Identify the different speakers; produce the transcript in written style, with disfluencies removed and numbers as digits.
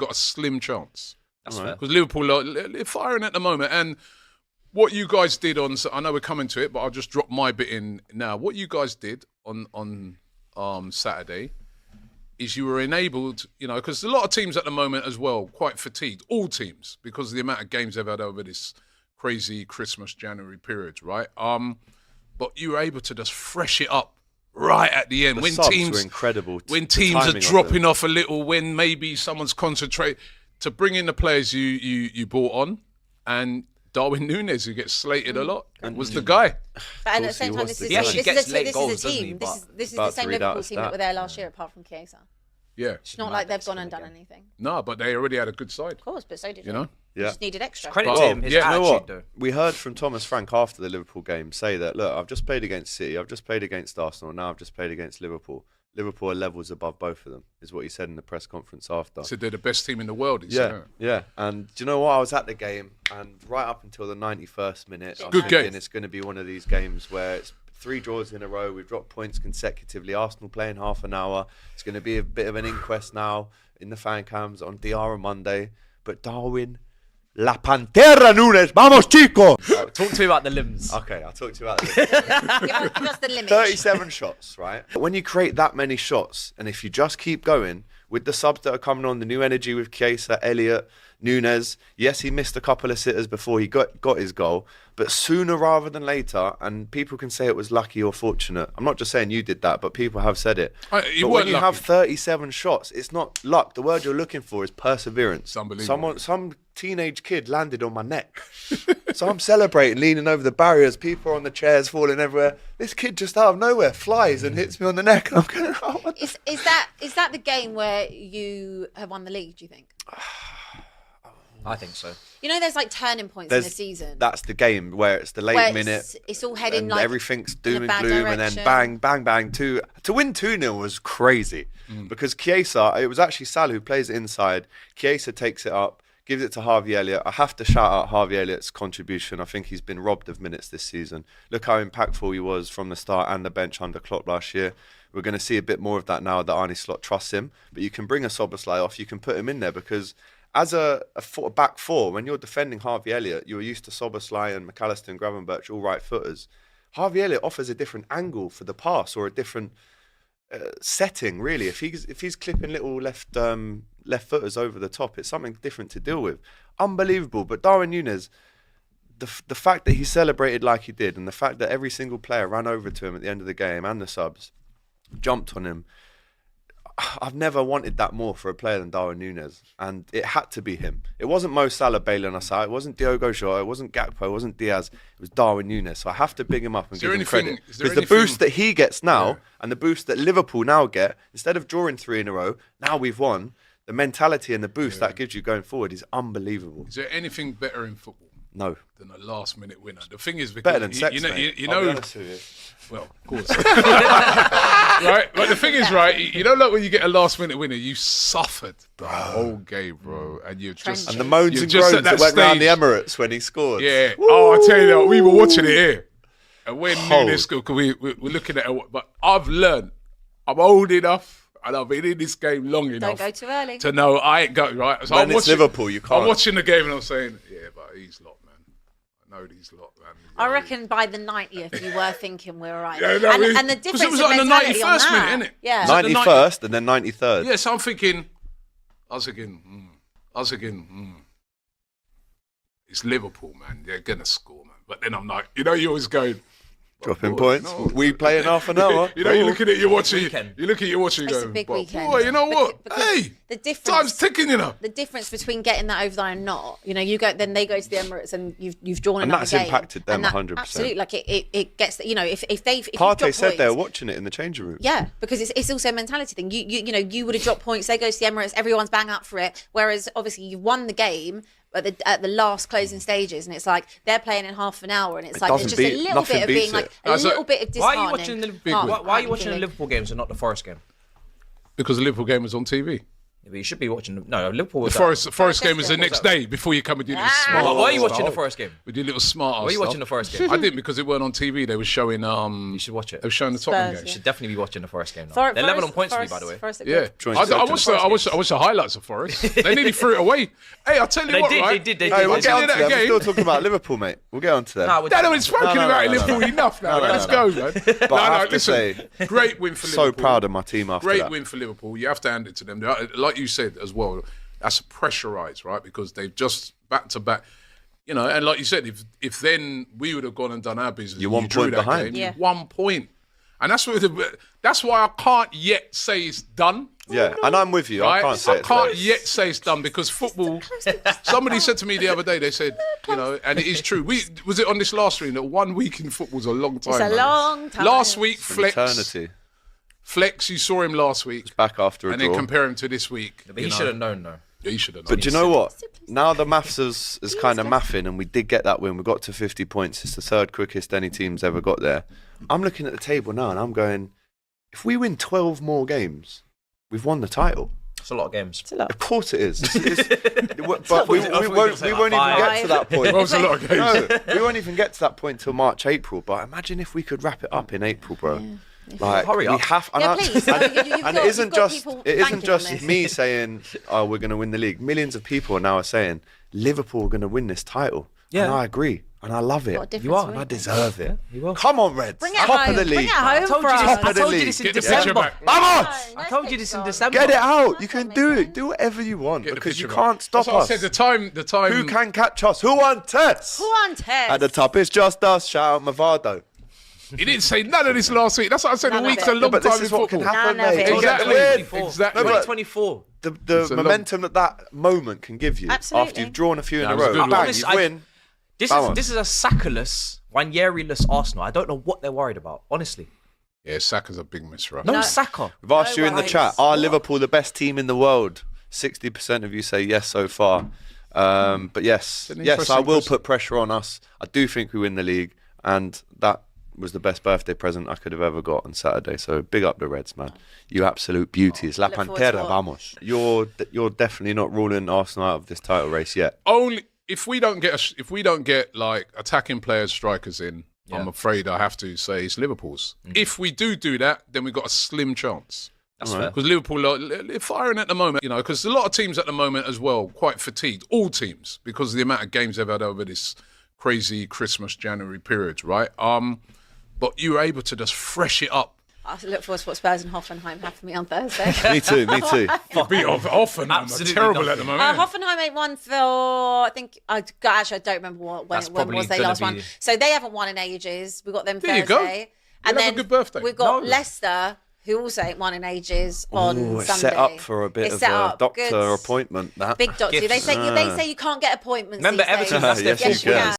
Speaker 1: got a slim chance.
Speaker 2: That's fair.
Speaker 1: Because Liverpool are firing at the moment. And what you guys did I know we're coming to it, but I'll just drop my bit in now. What you guys did on Saturday is you were enabled, because a lot of teams at the moment as well, quite fatigued, all teams, because of the amount of games they've had over this crazy Christmas, January period, right? But you were able to just fresh it up right at the end.
Speaker 3: The
Speaker 1: when
Speaker 3: subs
Speaker 1: teams
Speaker 3: were incredible.
Speaker 1: When teams are dropping off a little, when maybe someone's concentrate to bring in the players you brought on, and Darwin Nunez, who gets slated a lot, was the guy.
Speaker 4: But at the same time, this is a team. This is the same Liverpool team that were there last year, apart from Chiesa.
Speaker 1: Yeah.
Speaker 4: It's not like they've gone and done anything.
Speaker 1: No, but they already had a good side.
Speaker 4: Of course, but so did
Speaker 1: you.
Speaker 4: You just needed extra.
Speaker 2: Credit to him, his attitude, though.
Speaker 3: We heard from Thomas Frank after the Liverpool game say that, look, I've just played against City, I've just played against Arsenal, now I've just played against Liverpool. Liverpool are levels above both of them, is what he said in the press conference after.
Speaker 1: So they're the best team in the world,
Speaker 3: Yeah. And do you know what? I was at the game, and right up until the 91st minute, I'm
Speaker 1: thinking
Speaker 3: thinking it's going to be one of these games where it's 3 draws in a row, we've dropped points consecutively, Arsenal playing half an hour. It's going to be a bit of an inquest now in the fan cams on DR on Monday. But Darwin, La Pantera Nunez, vamos chico!
Speaker 2: Talk to me about the limbs.
Speaker 3: Okay, I'll talk to you about this.
Speaker 4: Give us the limit.
Speaker 3: 37 shots, right? When you create that many shots, and if you just keep going with the subs that are coming on, the new energy with Chiesa, Elliott, Nunez. Yes, he missed a couple of sitters before he got his goal, but sooner rather than later, and people can say it was lucky or fortunate. I'm not just saying you did that, but people have said it. But when you have 37 shots, it's not luck. The word you're looking for is perseverance.
Speaker 1: It's unbelievable.
Speaker 3: Some teenage kid landed on my neck. So I'm celebrating, leaning over the barriers, people are on the chairs falling everywhere. This kid just out of nowhere flies and hits me on the neck. And I'm going, oh,
Speaker 4: is that the game where you have won the league, do you think?
Speaker 2: I think so.
Speaker 4: There's like turning points in the season.
Speaker 3: That's the game where it's the late minute.
Speaker 4: It's all heading
Speaker 3: and
Speaker 4: like
Speaker 3: everything's doom and gloom,
Speaker 4: direction.
Speaker 3: and then bang, bang, bang. To win 2-0 was crazy because Chiesa, it was actually Salah who plays it inside. Chiesa takes it up, gives it to Harvey Elliott. I have to shout out Harvey Elliott's contribution. I think he's been robbed of minutes this season. Look how impactful he was from the start and the bench under Klopp last year. We're going to see a bit more of that now that Arne Slot trusts him. But you can bring a Szoboszlai off, you can put him in there because as a back four, when you're defending Harvey Elliott, you're used to Szoboszlai and McAllister and Gravenberch, all right footers. Harvey Elliott offers a different angle for the pass or a different setting, really. If he's clipping little left footers over the top, it's something different to deal with. Unbelievable. But Darwin Nunez, the fact that he celebrated like he did, and the fact that every single player ran over to him at the end of the game and the subs jumped on him. I've never wanted that more for a player than Darwin Nunez, and it had to be him. It wasn't Mo Salah bailing us out. It wasn't Diogo Jota. It wasn't Gakpo. It wasn't Diaz. It was Darwin Nunez. So I have to big him up and give him credit. Because the boost that he gets now and the boost that Liverpool now get, instead of drawing 3 in a row, now we've won. The mentality and the boost that gives you going forward is unbelievable.
Speaker 1: Is there anything better in football?
Speaker 3: No.
Speaker 1: Than a last-minute winner. The thing is,
Speaker 3: better than sex,
Speaker 1: you know,
Speaker 3: mate.
Speaker 1: you
Speaker 3: I'll
Speaker 1: know,
Speaker 3: be honest with you.
Speaker 1: Well, of course. Right? But the thing is, right, like when you get a last-minute winner, you suffered the whole game, bro. And you've just...
Speaker 3: And the moans and groans that went round the Emirates when he scored.
Speaker 1: Yeah. Woo! Oh, I tell you that, we were watching it here. And when Nunes scored, we're looking at it, but I've learned, I'm old enough, and I've been in this game long enough.
Speaker 4: Don't go too early.
Speaker 1: To know I ain't going, right? So
Speaker 3: when it's Liverpool, you can't.
Speaker 1: I'm watching the game and I'm saying, yeah, but he's lot, man. I know these lot, man.
Speaker 4: I reckon by the 90th you were thinking we're all right.
Speaker 1: Yeah, no,
Speaker 4: and the difference
Speaker 1: it was
Speaker 4: in
Speaker 1: like the
Speaker 4: mentality
Speaker 1: 91st
Speaker 4: on that.
Speaker 1: minute, innit?
Speaker 4: Yeah.
Speaker 3: 91st and then 93rd.
Speaker 1: Yeah, so I'm thinking, it's Liverpool, man. They're going to score, man. But then I'm like, you're always going,
Speaker 3: dropping points. No. We play in half an hour.
Speaker 1: You're looking at your watching. You look at your watching.
Speaker 4: It's
Speaker 1: going,
Speaker 4: a big weekend.
Speaker 1: Boy, you know what?
Speaker 4: Hey, the difference,
Speaker 1: time's ticking,
Speaker 4: The difference between getting that over the line and not, you go, then they go to the Emirates and you've drawn another game.
Speaker 3: And that's impacted them 100%.
Speaker 4: Absolutely, like it gets, if
Speaker 3: Partey said they were watching it in the changing room.
Speaker 4: Yeah, because it's also a mentality thing. You would have dropped points. They go to the Emirates. Everyone's bang up for it. Whereas obviously you've won the game at the last closing stages, and it's like they're playing in half an hour, and it's like there's just a little bit of being like a little bit of disheartening.
Speaker 2: Why are you watching the Liverpool games and not the Forest game?
Speaker 1: Because the Liverpool game was on TV.
Speaker 2: But you should be watching. No, Liverpool.
Speaker 1: The Forest game was the next day before you come and do little smart.
Speaker 2: Why are you watching the
Speaker 1: stuff.
Speaker 2: Forest game?
Speaker 1: We did little smart.
Speaker 2: Why are you watching the Forest game?
Speaker 1: I didn't because it weren't on TV. They were showing.
Speaker 2: You should watch it.
Speaker 1: They were showing the Tottenham
Speaker 4: Spurs,
Speaker 1: game.
Speaker 2: You should definitely be watching the Forest game now. They're 11 on points for me, by the way.
Speaker 1: Yeah, I watched the highlights of Forest. They nearly threw it away. Hey, I'll tell you what, right?
Speaker 2: They did.
Speaker 3: Hey, we'll
Speaker 1: I'll
Speaker 3: get
Speaker 1: tell
Speaker 3: on
Speaker 1: you
Speaker 3: to
Speaker 1: that
Speaker 3: them. We're
Speaker 1: game.
Speaker 3: still talking about Liverpool, mate. We'll get on to them.
Speaker 1: No, it's spoken about Liverpool enough now. Let's go, man.
Speaker 3: But I have to say,
Speaker 1: great win for Liverpool.
Speaker 3: so proud of my team after
Speaker 1: Great
Speaker 3: that.
Speaker 1: win for Liverpool. You have to hand it to them. Like you said as well, that's pressurised, right? Because they've just back to back, you know. And like you said, if then we would have gone and done our business,
Speaker 3: You're 1
Speaker 1: drew
Speaker 3: point
Speaker 1: that
Speaker 3: behind.
Speaker 1: game, 1 point, and that's why I can't yet say it's done.
Speaker 3: Yeah, and I'm with you.
Speaker 1: Right?
Speaker 3: I can't say it.
Speaker 1: I can't yet say it's done because football. Somebody said to me the other day, they said, you know, and it is true. Was it on this last stream that 1 week in football's a long time?
Speaker 4: It's a
Speaker 1: man.
Speaker 4: long time.
Speaker 1: Last week, Flex.
Speaker 3: Eternity.
Speaker 1: Flex, you saw him last week.
Speaker 3: Back after a
Speaker 1: and
Speaker 3: draw.
Speaker 1: then compare him to this week.
Speaker 2: But he should have known, though.
Speaker 1: Yeah, he should have known.
Speaker 3: But do you know what? Now the maths is kind of mathing, and we did get that win. We got to 50 points. It's the third quickest any team's ever got there. I'm looking at the table now, and I'm going, if we win 12 more games, we've won the title.
Speaker 2: It's a lot of games.
Speaker 4: It's a lot.
Speaker 3: Of course it is. But we won't even get to that point.
Speaker 1: Well, it's a lot of games.
Speaker 3: No, we won't even get to that point till March, April. But imagine if we could wrap it up in April, bro.
Speaker 4: Yeah.
Speaker 3: Like,
Speaker 2: Hurry up.
Speaker 3: we have, and,
Speaker 4: Yeah,
Speaker 3: I-
Speaker 4: please.
Speaker 3: and it isn't just
Speaker 4: people
Speaker 3: it isn't
Speaker 4: banking on
Speaker 3: just
Speaker 4: this.
Speaker 3: me saying, "Oh, we're going to win the league." Millions of people now are saying Liverpool are going to win this title.
Speaker 2: Yeah.
Speaker 3: And I agree, and I love it.
Speaker 4: What a difference
Speaker 2: You are,
Speaker 4: we're
Speaker 3: And I
Speaker 4: in.
Speaker 3: deserve it.
Speaker 2: You will.
Speaker 3: Come on, Reds.
Speaker 4: Bring it
Speaker 3: Top
Speaker 4: home.
Speaker 3: of the
Speaker 4: Bring
Speaker 3: league.
Speaker 4: it home
Speaker 2: told
Speaker 4: for
Speaker 2: you
Speaker 4: us.
Speaker 2: this-
Speaker 3: Top
Speaker 2: I
Speaker 3: of the
Speaker 2: told you
Speaker 3: league.
Speaker 2: this in
Speaker 1: Get the picture
Speaker 2: December.
Speaker 1: back.
Speaker 3: Vamos!
Speaker 2: I told you this in December.
Speaker 3: Get it out.
Speaker 4: That's
Speaker 3: You can
Speaker 4: what
Speaker 3: do
Speaker 4: makes
Speaker 3: it. Do whatever you want
Speaker 1: Get the
Speaker 3: because you
Speaker 1: picture back.
Speaker 3: can't stop
Speaker 1: That's what I
Speaker 3: us.
Speaker 1: said, the time.
Speaker 3: Who can catch us? Who wants us?
Speaker 4: Who on test?
Speaker 3: At the top, it's just us. Shout out Mavado.
Speaker 1: He didn't say none of this last week. That's what I said.
Speaker 4: None
Speaker 1: The
Speaker 4: of
Speaker 1: week's
Speaker 4: it.
Speaker 1: a long
Speaker 3: But
Speaker 1: time
Speaker 3: this
Speaker 1: in
Speaker 3: is what
Speaker 1: football.
Speaker 3: can happen,
Speaker 4: None of
Speaker 3: mate.
Speaker 4: it.
Speaker 3: You get the
Speaker 1: Exactly.
Speaker 3: win.
Speaker 1: Exactly.
Speaker 3: No, but
Speaker 2: 2024.
Speaker 3: The
Speaker 1: It's a long-
Speaker 3: momentum that moment can give you
Speaker 4: Absolutely.
Speaker 3: after you've drawn a few in
Speaker 1: That
Speaker 3: a
Speaker 1: was a
Speaker 3: row.
Speaker 1: good one.
Speaker 3: Bang,
Speaker 2: Honest,
Speaker 3: you win. Vamos.
Speaker 2: This is a Saka-less, Ranieri-less Arsenal. I don't know what they're worried about, honestly.
Speaker 1: Yeah, Saka's a big miss, right?
Speaker 2: No Saka.
Speaker 3: We've asked you in the
Speaker 4: worries.
Speaker 3: chat, are Liverpool the best team in the world? 60% of you say yes so far. But yes,
Speaker 1: an
Speaker 3: yes, I
Speaker 1: interesting
Speaker 3: will
Speaker 1: question.
Speaker 3: put pressure on us. I do think we win the league, and that was the best birthday present I could have ever got on Saturday. So big up the Reds, man. You absolute beauties. La
Speaker 4: Look forward to
Speaker 3: Pantera,
Speaker 4: what-
Speaker 3: vamos. You're definitely not ruling Arsenal out of this title race yet.
Speaker 1: Only if we don't get like attacking players, strikers in. I'm afraid I have to say it's Liverpool's. If we do that, then we've got a slim chance.
Speaker 2: That's fair.
Speaker 1: Because Liverpool are firing at the moment, you know, because a lot of teams at the moment as well, quite fatigued, all teams, because of the amount of games they've had over this crazy Christmas, January period, right? But you were able to just fresh it up.
Speaker 4: I look forward to what Spurs and Hoffenheim have for me on Thursday.
Speaker 3: Me too, me too.
Speaker 1: Beat off Hoffenheim,
Speaker 2: Absolutely
Speaker 1: terrible
Speaker 2: nothing.
Speaker 1: at the moment.
Speaker 4: Hoffenheim ain't won for, I think, I don't remember when
Speaker 2: That's
Speaker 4: was
Speaker 2: probably
Speaker 4: they
Speaker 2: gonna
Speaker 4: last
Speaker 2: be-
Speaker 4: won. So they haven't won in ages. We got them
Speaker 1: There you
Speaker 4: Thursday.
Speaker 1: go.
Speaker 4: And
Speaker 1: You'll have
Speaker 4: then
Speaker 1: a good birthday.
Speaker 4: we've got
Speaker 2: No.
Speaker 4: Leicester, who also ain't won in ages, on
Speaker 3: Ooh, it's
Speaker 4: Sunday.
Speaker 3: set up for a bit
Speaker 4: It's
Speaker 3: of
Speaker 4: set
Speaker 3: a
Speaker 4: up.
Speaker 3: doctor
Speaker 4: Good.
Speaker 3: appointment. That
Speaker 4: Big doctor. They
Speaker 2: Gifts.
Speaker 4: say you can't get appointments
Speaker 2: Remember
Speaker 4: these days.
Speaker 2: Everton, that's their
Speaker 3: Yes, you
Speaker 2: full
Speaker 3: can.
Speaker 2: game.